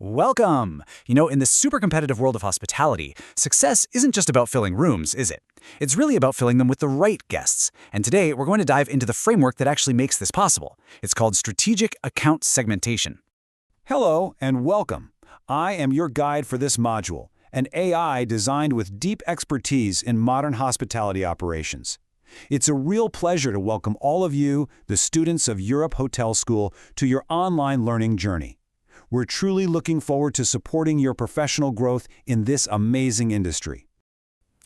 Welcome! In this super competitive world of hospitality, success isn't just about filling rooms, is it? It's really about filling them with the right guests. And today, we're going to dive into the framework that actually makes this possible. It's called Strategic Account Segmentation. Hello and welcome. I am your guide for this module, an AI designed with deep expertise in modern hospitality operations. It's a real pleasure to welcome all of you, the students of Europe Hotel School, to your online learning journey. We're truly looking forward to supporting your professional growth in this amazing industry.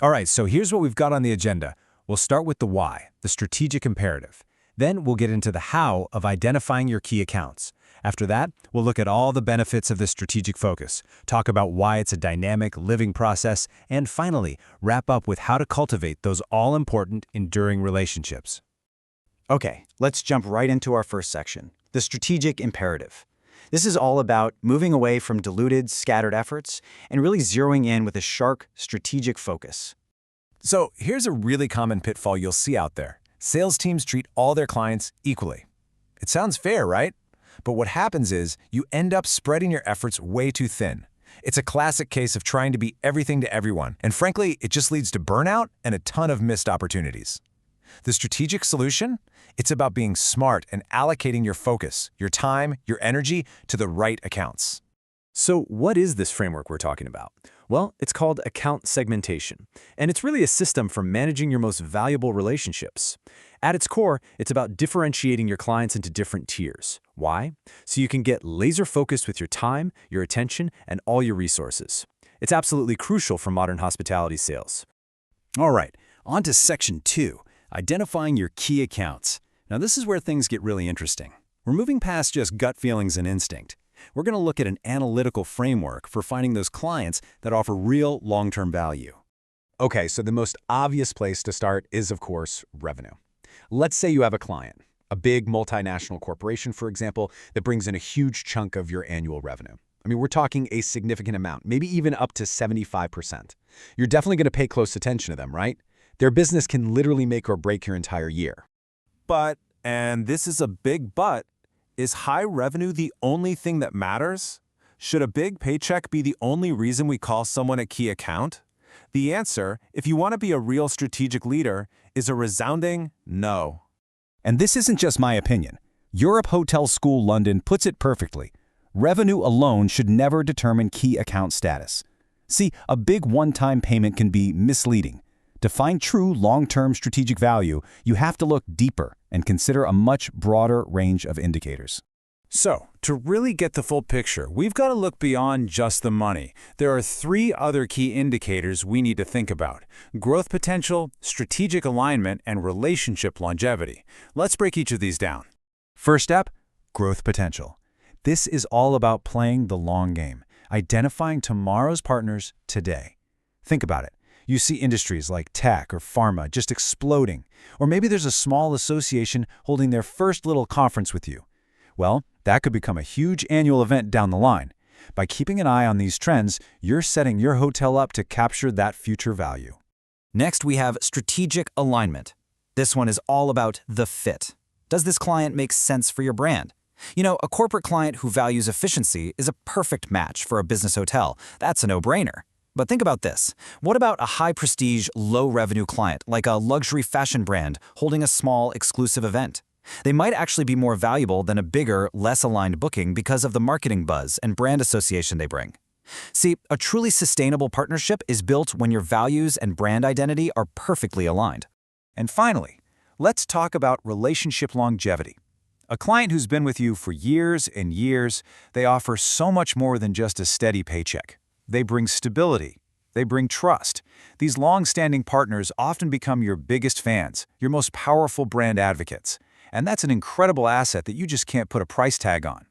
All right, so here's what we've got on the agenda. We'll start with the why, the strategic imperative. Then we'll get into the how of identifying your key accounts. After that, we'll look at all the benefits of this strategic focus, talk about why it's a dynamic, living process, and finally, wrap up with how to cultivate those all-important, enduring relationships. Okay, let's jump right into our first section, the strategic imperative. This is all about moving away from diluted, scattered efforts and really zeroing in with a sharp, strategic focus. So here's a really common pitfall you'll see out there. Sales teams treat all their clients equally. It sounds fair, right? But what happens is you end up spreading your efforts way too thin. It's a classic case of trying to be everything to everyone, and frankly, it just leads to burnout and a ton of missed opportunities. The strategic solution? It's about being smart and allocating your focus, your time, your energy to the right accounts. So what is this framework we're talking about? Well, it's called account segmentation, and it's really a system for managing your most valuable relationships. At its core, it's about differentiating your clients into different tiers. Why? So you can get laser-focused with your time, your attention, and all your resources. It's absolutely crucial for modern hospitality sales. All right, on to Section 2, identifying your key accounts. Now this is where things get really interesting. We're moving past just gut feelings and instinct. We're going to look at an analytical framework for finding those clients that offer real long-term value. Okay, so the most obvious place to start is, of course, revenue. Let's say you have a client, a big multinational corporation, for example, that brings in a huge chunk of your annual revenue. I mean, we're talking a significant amount, maybe even up to 75%. You're definitely going to pay close attention to them, right? Their business can literally make or break your entire year. But, and this is a big but, is high revenue the only thing that matters? Should a big paycheck be the only reason we call someone a key account? The answer, if you want to be a real strategic leader, is a resounding no. And this isn't just my opinion. Europe Hotel School London puts it perfectly. Revenue alone should never determine key account status. See, a big one-time payment can be misleading. To find true long-term strategic value, you have to look deeper and consider a much broader range of indicators. So, to really get the full picture, we've got to look beyond just the money. There are 3 other key indicators we need to think about: growth potential, strategic alignment, and relationship longevity. Let's break each of these down. First step, growth potential. This is all about playing the long game, identifying tomorrow's partners today. Think about it. You see industries like tech or pharma just exploding, or maybe there's a small association holding their first little conference with you. Well, that could become a huge annual event down the line. By keeping an eye on these trends, you're setting your hotel up to capture that future value. Next, we have strategic alignment. This one is all about the fit. Does this client make sense for your brand? A corporate client who values efficiency is a perfect match for a business hotel. That's a no-brainer. But think about this. What about a high-prestige, low-revenue client, like a luxury fashion brand holding a small, exclusive event? They might actually be more valuable than a bigger, less aligned booking because of the marketing buzz and brand association they bring. See, a truly sustainable partnership is built when your values and brand identity are perfectly aligned. And finally, let's talk about relationship longevity. A client who's been with you for years and years, they offer so much more than just a steady paycheck. They bring stability. They bring trust. These long-standing partners often become your biggest fans, your most powerful brand advocates. And that's an incredible asset that you just can't put a price tag on.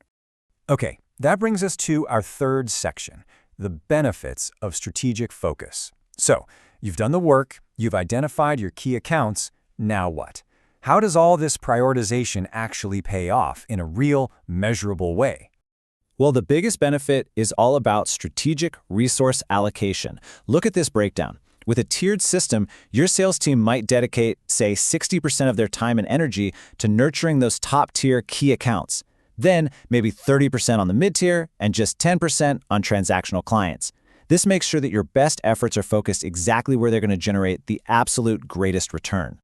Okay, that brings us to our third section, the benefits of strategic focus. So, you've done the work, you've identified your key accounts, now what? How does all this prioritization actually pay off in a real, measurable way? Well, the biggest benefit is all about strategic resource allocation. Look at this breakdown. With a tiered system, your sales team might dedicate, say, 60% of their time and energy to nurturing those top-tier key accounts. Then maybe 30% on the mid-tier and just 10% on transactional clients. This makes sure that your best efforts are focused exactly where they're going to generate the absolute greatest return.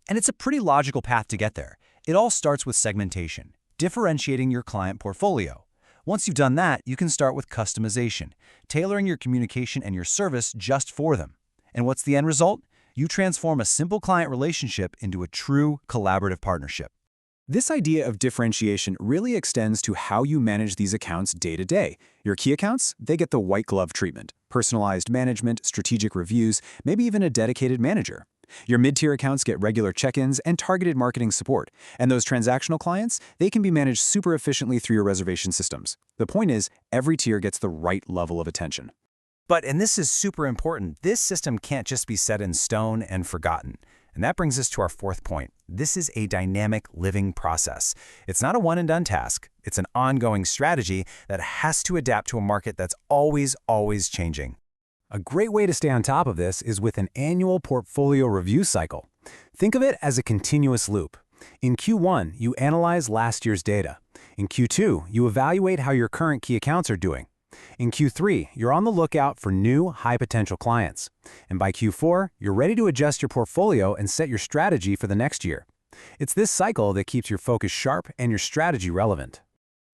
And it's a pretty logical path to get there. It all starts with segmentation, differentiating your client portfolio. Once you've done that, you can start with customization, tailoring your communication and your service just for them. And what's the end result? You transform a simple client relationship into a true collaborative partnership. This idea of differentiation really extends to how you manage these accounts day to day. Your key accounts, they get the white glove treatment, personalized management, strategic reviews, maybe even a dedicated manager. Your mid-tier accounts get regular check-ins and targeted marketing support. And those transactional clients, they can be managed super efficiently through your reservation systems. The point is, every tier gets the right level of attention. But, and this is super important, this system can't just be set in stone and forgotten. And that brings us to our fourth point. This is a dynamic living process. It's not a one-and-done task. It's an ongoing strategy that has to adapt to a market that's always changing. A great way to stay on top of this is with an annual portfolio review cycle. Think of it as a continuous loop. In Q1, you analyze last year's data. In Q2, you evaluate how your current key accounts are doing. In Q3, you're on the lookout for new, high-potential clients. And by Q4, you're ready to adjust your portfolio and set your strategy for the next year. It's this cycle that keeps your focus sharp and your strategy relevant.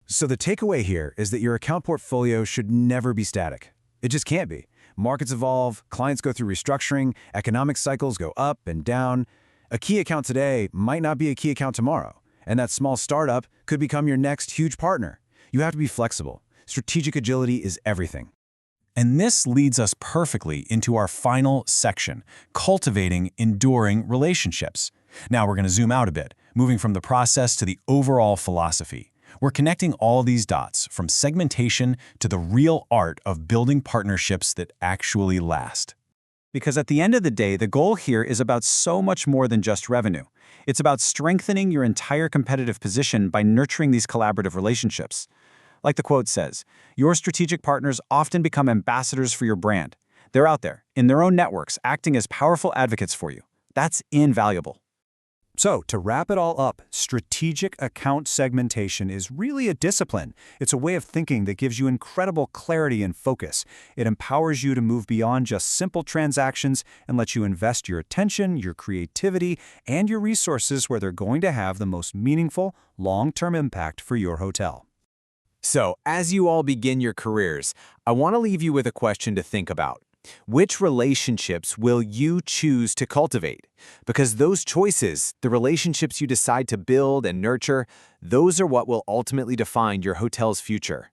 So the takeaway here is that your account portfolio should never be static. It just can't be. Markets evolve, clients go through restructuring, economic cycles go up and down. A key account today might not be a key account tomorrow, and that small startup could become your next huge partner. You have to be flexible. Strategic agility is everything. And this leads us perfectly into our final section, cultivating enduring relationships. Now we're going to zoom out a bit, moving from the process to the overall philosophy. We're connecting all these dots, from segmentation to the real art of building partnerships that actually last. Because at the end of the day, the goal here is about so much more than just revenue. It's about strengthening your entire competitive position by nurturing these collaborative relationships. Like the quote says, your strategic partners often become ambassadors for your brand. They're out there, in their own networks, acting as powerful advocates for you. That's invaluable. So, to wrap it all up, strategic account segmentation is really a discipline. It's a way of thinking that gives you incredible clarity and focus. It empowers you to move beyond just simple transactions and lets you invest your attention, your creativity, and your resources where they're going to have the most meaningful, long-term impact for your hotel. So, as you all begin your careers, I want to leave you with a question to think about. Which relationships will you choose to cultivate? Because those choices, the relationships you decide to build and nurture, those are what will ultimately define your hotel's future.